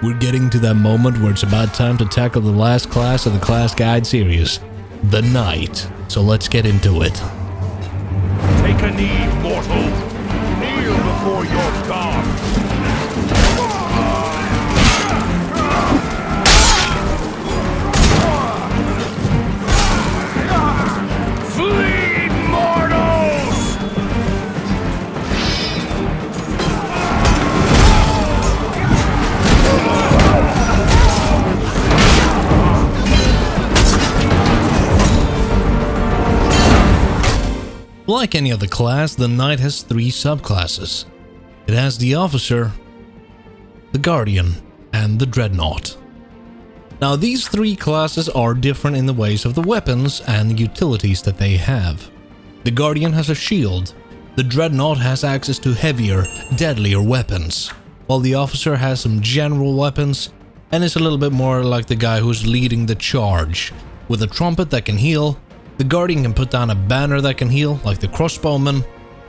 we're getting to that moment where it's about time to tackle the last class of the class guide series, the Knight. So let's get into it. Take a knee, mortal. Kneel before your god. Flee, mortals! Like any other class, the Knight has 3 subclasses. It has the Officer, the Guardian, and the Dreadnought. Now, these 3 classes are different in the ways of the weapons and utilities that they have. The Guardian has a shield, the Dreadnought has access to heavier, deadlier weapons, while the Officer has some general weapons and is a little bit more like the guy who's leading the charge. With a trumpet that can heal, the Guardian can put down a banner that can heal, like the crossbowman,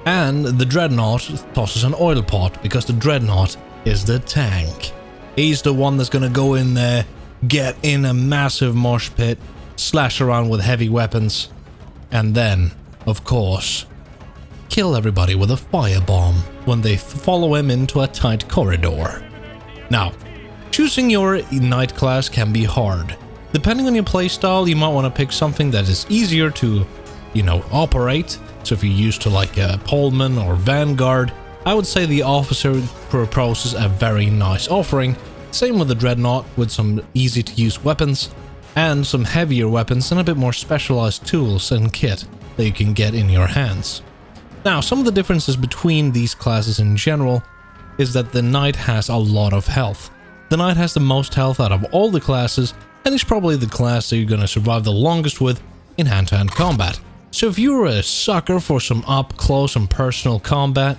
and the Dreadnought tosses an oil pot because the Dreadnought is the tank. He's the one that's gonna go in there, get in a massive mosh pit, slash around with heavy weapons, and then, of course, kill everybody with a firebomb when they follow him into a tight corridor. Now, choosing your Knight class can be hard. Depending on your playstyle, you might want to pick something that is easier to, operate. So if you're used to like a Pullman or Vanguard, I would say the Officer proposes a very nice offering. Same with the Dreadnought, with some easy to use weapons and some heavier weapons and a bit more specialized tools and kit that you can get in your hands. Now, some of the differences between these classes in general is that the Knight has a lot of health. The Knight has the most health out of all the classes, and is probably the class that you're gonna survive the longest with in hand-to-hand combat. So if you're a sucker for some up-close and personal combat,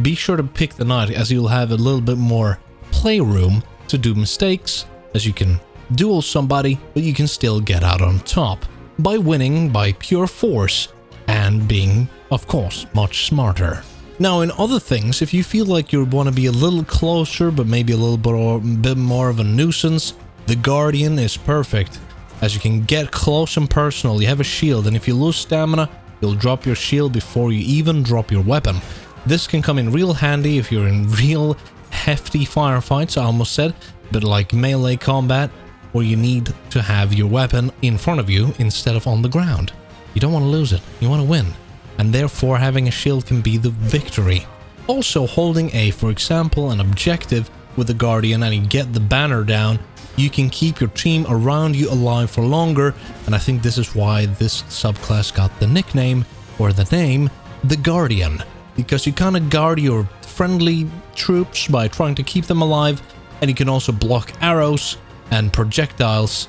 be sure to pick the Knight, as you'll have a little bit more playroom to do mistakes, as you can duel somebody, but you can still get out on top by winning by pure force and being, of course, much smarter. Now, in other things, if you feel like you want to be a little closer but maybe a little bit more of a nuisance, the Guardian is perfect, as you can get close and personal. You have a shield, and if you lose stamina, you'll drop your shield before you even drop your weapon. This can come in real handy if you're in real hefty firefights, I almost said, but like melee combat, where you need to have your weapon in front of you instead of on the ground. You don't want to lose it, you want to win, and therefore having a shield can be the victory. Also, holding for example, an objective with the Guardian and you get the banner down, you can keep your team around you alive for longer, and I think this is why this subclass got the nickname, or the name, the Guardian, because you kind of guard your friendly troops by trying to keep them alive, and you can also block arrows and projectiles,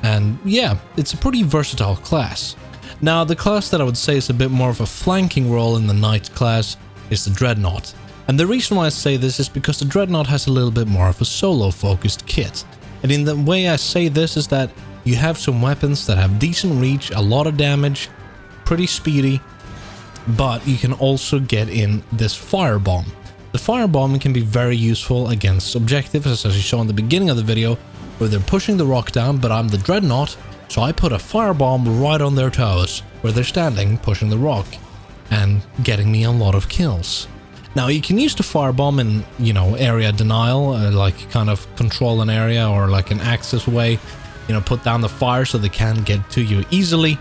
and yeah, it's a pretty versatile class. Now, the class that I would say is a bit more of a flanking role in the Knight class is the Dreadnought, and the reason why I say this is because the Dreadnought has a little bit more of a solo-focused kit. And in the way I say this is that you have some weapons that have decent reach, a lot of damage, pretty speedy, but you can also get in this firebomb. The firebomb can be very useful against objectives, as you saw in the beginning of the video, where they're pushing the rock down, but I'm the Dreadnought, so I put a firebomb right on their toes, where they're standing, pushing the rock, and getting me a lot of kills. Now, you can use the firebomb in, area denial, like kind of control an area or like an access way, put down the fire so they can't get to you easily,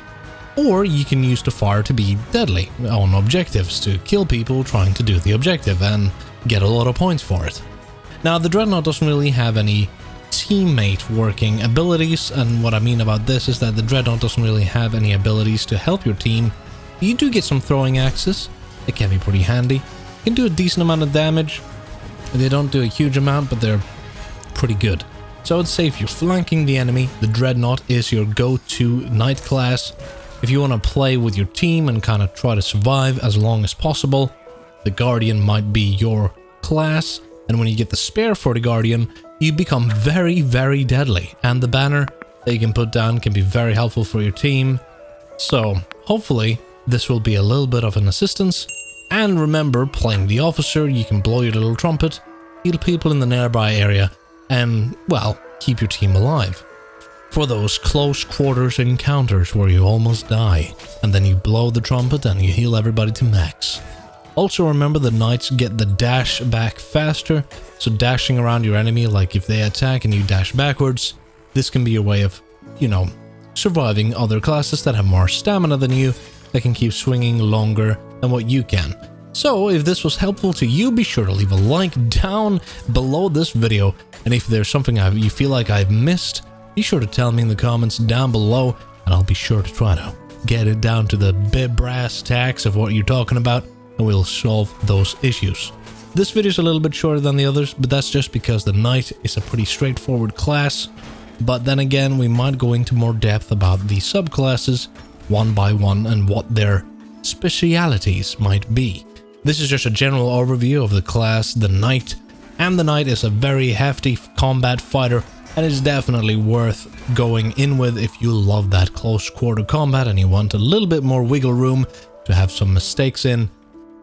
or you can use the fire to be deadly on objectives, to kill people trying to do the objective and get a lot of points for it. Now, the Dreadnought doesn't really have any teammate working abilities, and what I mean about this is that the Dreadnought doesn't really have any abilities to help your team. You do get some throwing axes, it can be pretty handy. Can do a decent amount of damage. They don't do a huge amount, but they're pretty good. So I would say if you're flanking the enemy, the Dreadnought is your go-to Knight class. If you want to play with your team and kind of try to survive as long as possible, the Guardian might be your class. And when you get the spare for the Guardian, you become very, very deadly. And the banner that you can put down can be very helpful for your team. So hopefully this will be a little bit of an assistance. And remember, playing the Officer, you can blow your little trumpet, heal people in the nearby area, and, well, keep your team alive. For those close quarters encounters where you almost die, and then you blow the trumpet and you heal everybody to max. Also remember the knights get the dash back faster, so dashing around your enemy, like if they attack and you dash backwards, this can be your way of, you know, surviving other classes that have more stamina than you, that can keep swinging longer than what you can. So if this was helpful to you, be sure to leave a like down below this video, and if there's something you feel like I've missed, be sure to tell me in the comments down below, and I'll be sure to try to get it down to the brass tacks of what you're talking about, and we'll solve those issues. This video is a little bit shorter than the others, but that's just because the knight is a pretty straightforward class. But then again, we might go into more depth about the subclasses one by one and what their specialities might be. This is just a general overview of the class, the knight, and the knight is a very hefty combat fighter, and it's definitely worth going in with if you love that close quarter combat and you want a little bit more wiggle room to have some mistakes in.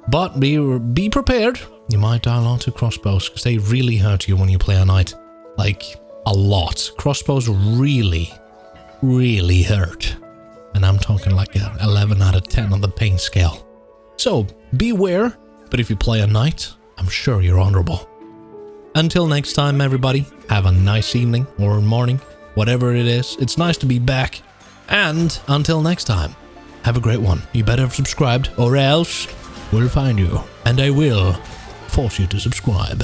But be prepared, you might dial onto crossbows because they really hurt you when you play a knight. Like, a lot. Crossbows really, really hurt. And I'm talking like a 11 out of 10 on the pain scale. So, beware, but if you play a knight, I'm sure you're honorable. Until next time, everybody, have a nice evening or morning, whatever it is. It's nice to be back. And until next time, have a great one. You better have subscribed or else we'll find you. And I will force you to subscribe.